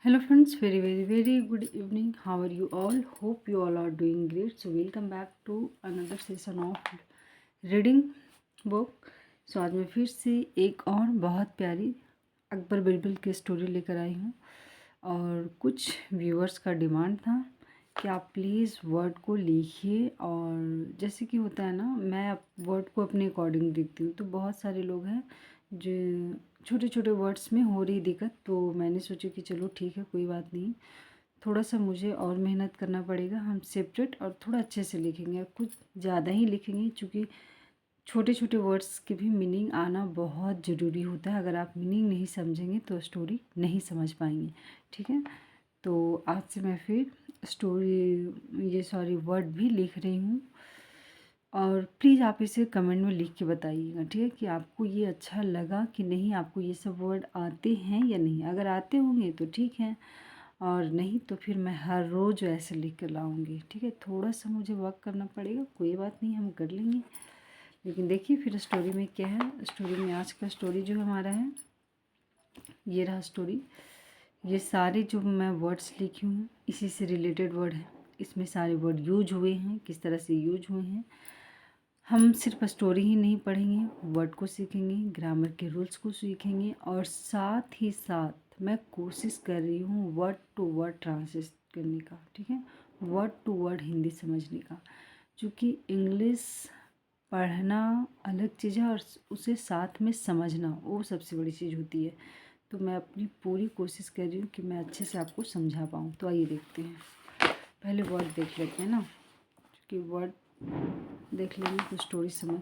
Hello friends, very good evening. How are you all? Hope you all are doing great. So welcome back to another session of reading book. So आज मैं फिर से एक और बहुत प्यारी अकबर बिरबल की स्टोरी लेकर आई हूँ। और कुछ व्यूअर्स का डिमांड था कि आप प्लीज़ वर्ड को लिखिए। और जैसे कि होता है ना, मैं वर्ड को अपने अकॉर्डिंग लिखती हूँ, तो बहुत सारे लोग हैं जो छोटे छोटे वर्ड्स में हो रही दिक्कत, तो मैंने सोचा कि चलो ठीक है, कोई बात नहीं, थोड़ा सा मुझे और मेहनत करना पड़ेगा। हम सेपरेट और थोड़ा अच्छे से लिखेंगे, कुछ ज़्यादा ही लिखेंगे, क्योंकि छोटे छोटे वर्ड्स के भी मीनिंग आना बहुत ज़रूरी होता है। अगर आप मीनिंग नहीं समझेंगे तो स्टोरी नहीं समझ पाएंगे। ठीक है, तो आज से मैं फिर वर्ड भी लिख रही हूँ। और प्लीज़ आप इसे कमेंट में लिख के बताइएगा, ठीक है, कि आपको ये अच्छा लगा कि नहीं, आपको ये सब वर्ड आते हैं या नहीं। अगर आते होंगे तो ठीक है, और नहीं तो फिर मैं हर रोज़ ऐसे लिख कर लाऊँगी। ठीक है, थोड़ा सा मुझे वर्क करना पड़ेगा, कोई बात नहीं, हम कर लेंगे। लेकिन देखिए फिर स्टोरी में क्या है। स्टोरी में आज का स्टोरी जो हमारा है, ये रहा स्टोरी। ये सारे जो मैं वर्ड्स लिखी हूँ इसी से रिलेटेड वर्ड है। इसमें सारे वर्ड यूज हुए हैं, किस तरह से यूज हुए हैं। हम सिर्फ स्टोरी ही नहीं पढ़ेंगे, वर्ड को सीखेंगे, ग्रामर के रूल्स को सीखेंगे, और साथ ही साथ मैं कोशिश कर रही हूँ वर्ड टू वर्ड ट्रांसलेट करने का। ठीक है, वर्ड टू वर्ड हिंदी समझने का, क्योंकि इंग्लिश पढ़ना अलग चीज़ है और उसे साथ में समझना वो सबसे बड़ी चीज़ होती है। तो मैं अपनी पूरी कोशिश कर रही हूँ कि मैं अच्छे से आपको समझा पाऊँ। तो आइए देखते हैं, पहले वर्ड देख लेते हैं ना, क्योंकि वर्ड देख लेंगे तो स्टोरी समझ।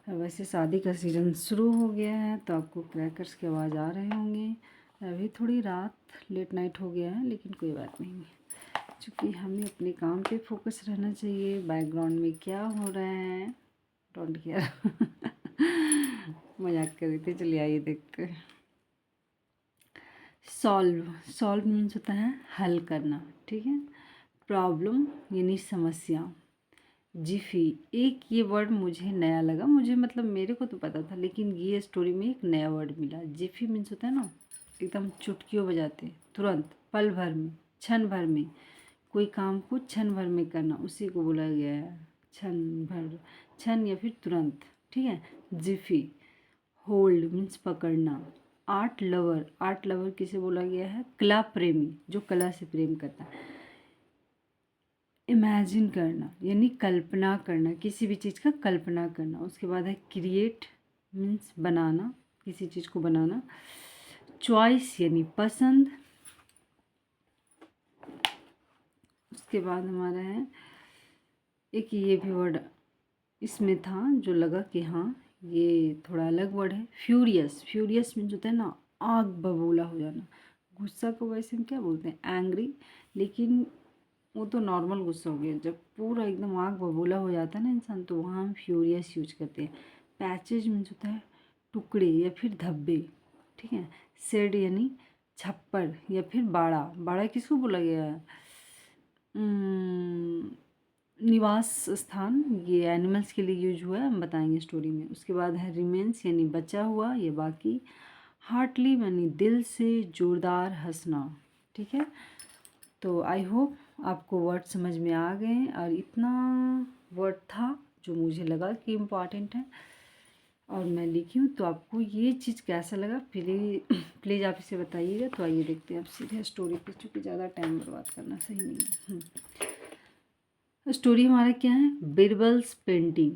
वैसे शादी का सीज़न शुरू हो गया है, तो आपको क्रैकर्स की आवाज़ आ रहे होंगे। अभी थोड़ी रात लेट नाइट हो गया है, लेकिन कोई बात नहीं, क्योंकि हमें अपने काम पे फोकस रहना चाहिए। बैकग्राउंड में क्या हो रहा है डोंट केयर। मजाक कर रही थी। चलिए आइए देखते हैं। सॉल्व, सॉल्व मीन्स होता है हल करना। ठीक है, प्रॉब्लम यानी समस्या। जिफ़ी, एक ये वर्ड मुझे नया लगा, मुझे मतलब मेरे को तो पता था, लेकिन ये स्टोरी में एक नया वर्ड मिला। जिफ़ी मीन्स होता है ना, एकदम चुटकियों बजाते, तुरंत, पल भर में, क्षण भर में, कोई काम को क्षण भर में करना, उसी को बोला गया है क्षण भर, क्षण या फिर तुरंत। ठीक है, जिफ़ी। होल्ड मीन्स पकड़ना। आर्ट लवर, आर्ट लवर किसे बोला गया है? कला प्रेमी, जो कला से प्रेम करता है। इमेजिन करना यानी कल्पना करना, किसी भी चीज़ का कल्पना करना। उसके बाद है क्रिएट मीन्स बनाना, किसी चीज़ को बनाना। चॉइस यानी पसंद। उसके बाद हमारा है एक ये भी वर्ड इसमें था जो लगा कि हाँ ये थोड़ा अलग वर्ड है, फ्यूरियस। फ्यूरियस मीन्स होता है ना आग बबूला हो जाना। गुस्सा को वैसे हम क्या बोलते हैं? एंग्री, लेकिन वो तो नॉर्मल गुस्सा हो गया। जब पूरा एकदम आग बबूला हो जाता है ना इंसान, तो वहाँ हम फ्यूरियस यूज करते हैं। पैचेज मीन्स होता है टुकड़े या फिर धब्बे। ठीक है, शेड यानी छप्पर या फिर बाड़ा। बाड़ा किसको बोला गया है? निवास स्थान, ये एनिमल्स के लिए यूज हुआ है, हम बताएंगे स्टोरी में। उसके बाद है रिमेंस यानी बचा हुआ या बाकी। हार्टली यानी दिल से जोरदार हंसना। ठीक है, तो आई होप आपको वर्ड समझ में आ गए। और इतना वर्ड था जो मुझे लगा कि इम्पॉर्टेंट है और मैं लिखी हूँ। तो आपको ये चीज़ कैसा लगा प्लीज़ आप इसे बताइएगा। तो आइए देखते हैं अब सीधे स्टोरी पे, क्योंकि ज़्यादा टाइम बर्बाद करना सही नहीं है। स्टोरी हमारा क्या है? बिरबल्स पेंटिंग।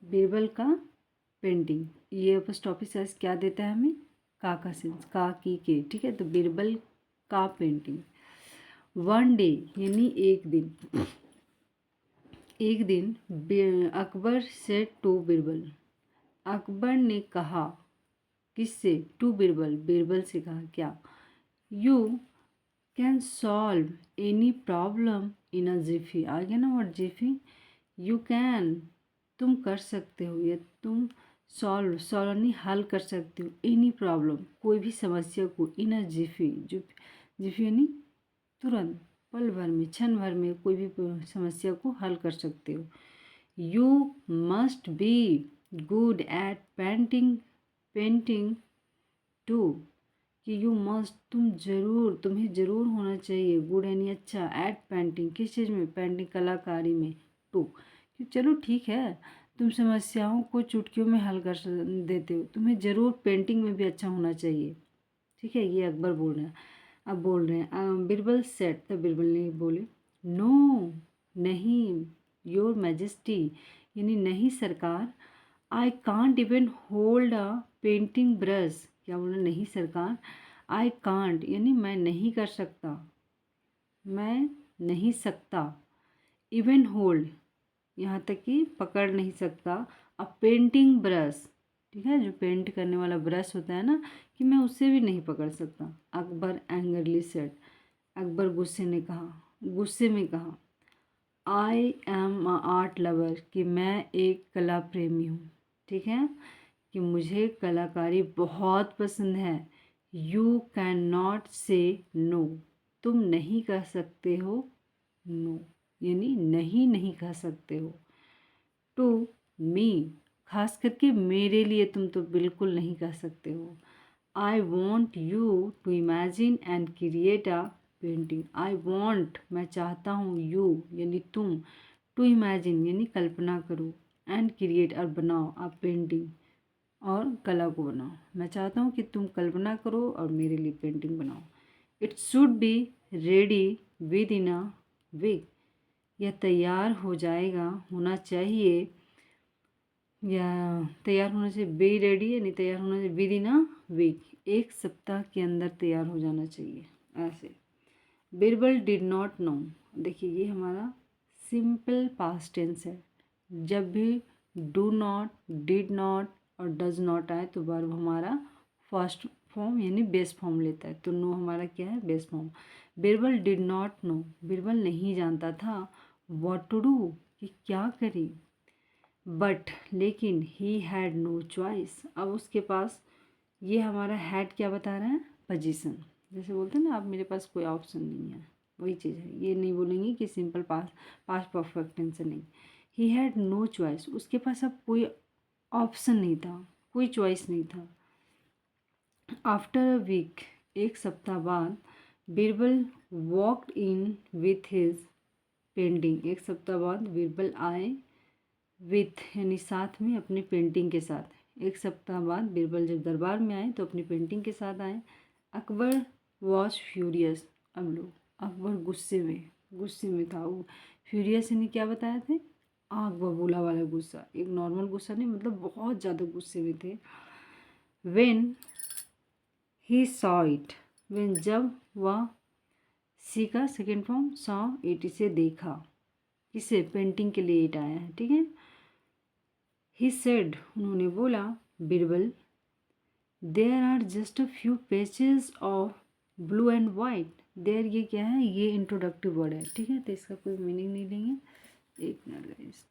बिरबल का पेंटिंग, ये फर्स्ट ऑफिस साइज क्या देता है हमें? का सेंस, का की के। ठीक है, तो बिरबल का पेंटिंग। वन डे यानी एक दिन। एक दिन अकबर से टू बिरबल, अकबर ने कहा, किससे? टू बिरबल, बिरबल से कहा क्या? You can solve any problem in a jiffy. आ गया ना वर्ड जिफी। यू कैन, तुम कर सकते हो, या तुम सॉल्व, सॉल्व यानी हल कर सकते हो, एनी प्रॉब्लम, कोई भी समस्या को, इन अ जिफी, जिफी यानी तुरंत, पल भर में, क्षण भर में कोई भी समस्या को हल कर सकते हो। You must be good at painting too, कि यू मस्ट, तुम्हें ज़रूर होना चाहिए गुड यानी अच्छा एट पेंटिंग, किस चीज़ में, पेंटिंग कलाकारी में। टू कि चलो ठीक है, तुम समस्याओं को चुटकियों में हल कर देते हो, तुम्हें ज़रूर पेंटिंग में भी अच्छा होना चाहिए। ठीक है, ये अकबर बोल रहे हैं। अब बोल रहे हैं बिरबल सेट, तब बिरबल ने बोले नो, नहीं, योर मैजेस्टी, यानी नहीं सरकार, I can't even hold a painting brush, क्या बोला, नहीं सरकार, आई कांट यानी मैं नहीं कर सकता, मैं नहीं सकता, इवन होल्ड यहाँ तक कि पकड़ नहीं सकता, अ पेंटिंग ब्रश, ठीक है, जो पेंट करने वाला ब्रश होता है ना, कि मैं उससे भी नहीं पकड़ सकता। अकबर एंगरली सेड, अकबर गुस्से में कहा I am a art lover, कि मैं एक कला प्रेमी हूँ। ठीक है, कि मुझे कलाकारी बहुत पसंद है। यू कैन नॉट से नो, तुम नहीं कह सकते हो नो, यानी नहीं नहीं कह सकते हो। टू मी, खास करके मेरे लिए तुम तो बिल्कुल नहीं कह सकते हो। I want you to imagine and create a painting, I want मैं चाहता हूँ, यू यानी तुम, टू इमेजिन यानी कल्पना करो, एंड क्रिएट और बनाओ, आप पेंटिंग और कला को बनाओ। मैं चाहता हूँ कि तुम कल्पना करो और मेरे लिए पेंटिंग बनाओ। It should be ready within a week, यह तैयार हो जाएगा, होना चाहिए, या तैयार होना चाहिए, बी रेडी यानी तैयार होना चाहिए, विद इन अ वीक, एक सप्ताह के अंदर तैयार हो जाना चाहिए। ऐसे बिरबल डिड नॉट नो, देखिए ये हमारा सिंपल पास्ट टेंस है। जब भी डू नॉट, डिड नॉट और डज नॉट आए तो वर्ब हमारा फर्स्ट फॉर्म यानी बेस फॉर्म लेता है। तो नो हमारा क्या है, base form. Birbal did not know, Birbal नहीं जानता था व्हाट टू डू, कि क्या करें। बट लेकिन ही हैड नो चॉइस, अब उसके पास, ये हमारा हैड क्या बता रहा है, पोजीशन। जैसे बोलते हैं ना, अब मेरे पास कोई ऑप्शन नहीं है, वही चीज़ है। ये नहीं बोलेंगे कि सिंपल पास्ट परफेक्ट टेंस से नहीं। ही हैड नो चॉइस, उसके पास अब कोई ऑप्शन नहीं था, कोई चॉइस नहीं था। आफ्टर अ वीक, एक सप्ताह बाद, Birbal walked in with his painting, एक सप्ताह बाद बिरबल आए विथ यानी साथ में, अपनी पेंटिंग के साथ। एक सप्ताह बाद बिरबल जब दरबार में आए तो अपनी पेंटिंग के साथ आए। अकबर वॉज फ्यूरियस, अब लो, अकबर गुस्से में था वो। फ्यूरियस यानी क्या बताया थे, आग बबूला वाला गुस्सा, एक नॉर्मल गुस्सा नहीं, मतलब बहुत ज़्यादा गुस्से में थे। When he saw it, when जब वह, सी का सेकेंड फॉर्म, सॉ इट इसे देखा, किसे, पेंटिंग के लिए इट आया है, ठीक है। ही सेड, उन्होंने बोला, Birbal there are just a few pages of blue and white, there ये क्या है, ये इंट्रोडक्टिव वर्ड है, ठीक है, तो इसका कोई मीनिंग नहीं लेंगे। एक मिनट गाइस,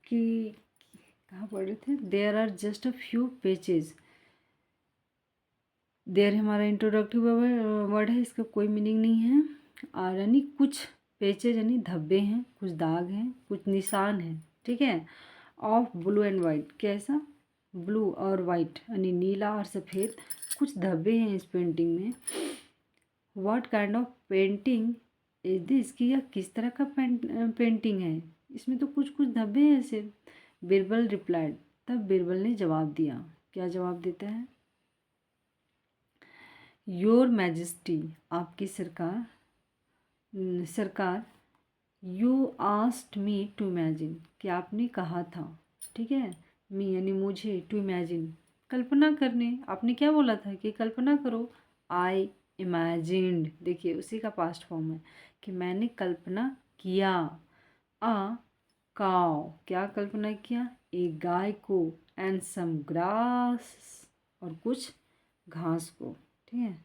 कि कहाँ पढ़ रहे थे, there are just a few pages, there हमारा इंट्रोडक्टिव वर्ड है, इसका कोई मीनिंग नहीं है। और यानी कुछ पेचेज यानी धब्बे हैं, कुछ दाग हैं, कुछ निशान हैं, ठीक है। ऑफ ब्लू एंड वाइट, कैसा, ब्लू और वाइट यानी नीला और सफ़ेद, कुछ धब्बे हैं इस पेंटिंग में। What kind of painting is this, कि यह किस तरह का पेंटिंग है, इसमें तो कुछ कुछ धब्बे हैं ऐसे। बिरबल रिप्लाइड, तब बिरबल ने जवाब दिया, क्या जवाब देता है, योर मैजेस्टी, आपकी सरकार, you asked me to imagine, कि आपने कहा था, ठीक है, मी यानी मुझे, टू इमेजिन कल्पना करने, आपने क्या बोला था कि कल्पना करो। आई इमेजिन्ड, देखिए उसी का पास्ट फॉर्म है, कि मैंने कल्पना किया। अ काउ, क्या कल्पना किया, एक गाय को, एंड सम ग्रास, और कुछ घास को, ठीक है,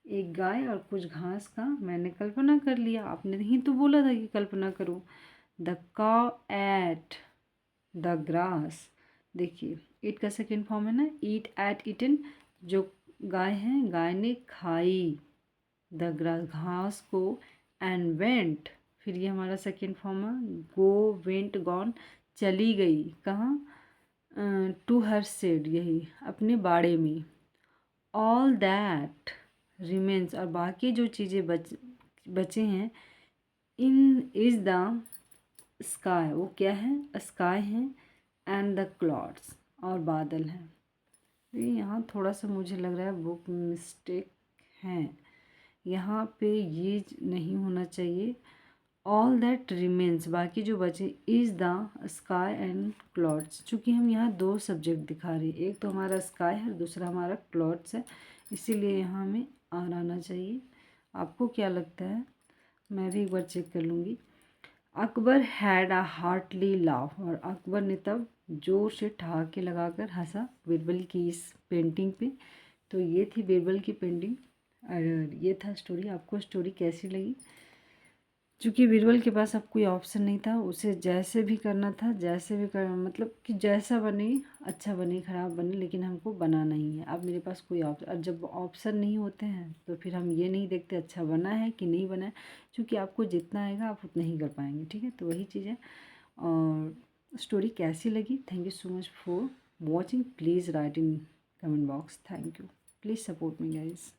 एक गाय और कुछ घास का मैंने कल्पना कर लिया, आपने ही तो बोला था कि कल्पना करो। The cow at the grass, देखिए ईट का सेकेंड फॉर्म है ना, ईट एट ईटन, जो गाय है, गाय ने खाई, द ग्रास घास को, एंड वेंट, फिर ये हमारा सेकेंड फॉर्म है, गो, वेंट, गॉन, चली गई, कहाँ, टू हर सेड, यही अपने बाड़े में, ऑल दैट रिमेन्स, और बाकी जो चीज़ें बचे हैं, इन इज़ द स्काई, वो क्या है, स्काई है, एंड द क्लाउड्स, और बादल हैं। ये यहाँ थोड़ा सा मुझे लग रहा है बुक मिस्टेक है, यहाँ पे ये नहीं होना चाहिए। ऑल दैट रिमेन्स, बाकी जो बचे, is the sky and clouds, चूँकि हम यहाँ दो सब्जेक्ट दिखा रहे हैं, एक तो हमारा स्काई है और दूसरा हमारा क्लाउड्स है, इसीलिए यहाँ हमें आर आना चाहिए। आपको क्या लगता है? मैं भी एक बार चेक कर लूँगी। Akbar had a heartily laugh, और अकबर ने तब जोर से ठहाके लगाकर हंसा बीरबल की इस पेंटिंग पे। तो ये थी बीरबल की पेंटिंग और ये था स्टोरी। आपको स्टोरी कैसी लगी? चूँकि बीरबल के पास अब कोई ऑप्शन नहीं था, उसे जैसे भी करना था, जैसे भी कर मतलब कि जैसा बने, अच्छा बने ख़राब बने, लेकिन हमको बनाना ही है। अब मेरे पास कोई ऑप्शन, और जब ऑप्शन नहीं होते हैं तो फिर हम ये नहीं देखते अच्छा बना है कि नहीं बना है, क्योंकि आपको जितना आएगा आप उतना ही कर पाएंगे। ठीक है, तो वही चीज़ है। और स्टोरी कैसी लगी? Thank you so much for watching. Please write in comment box. Thank you. Please support me guys.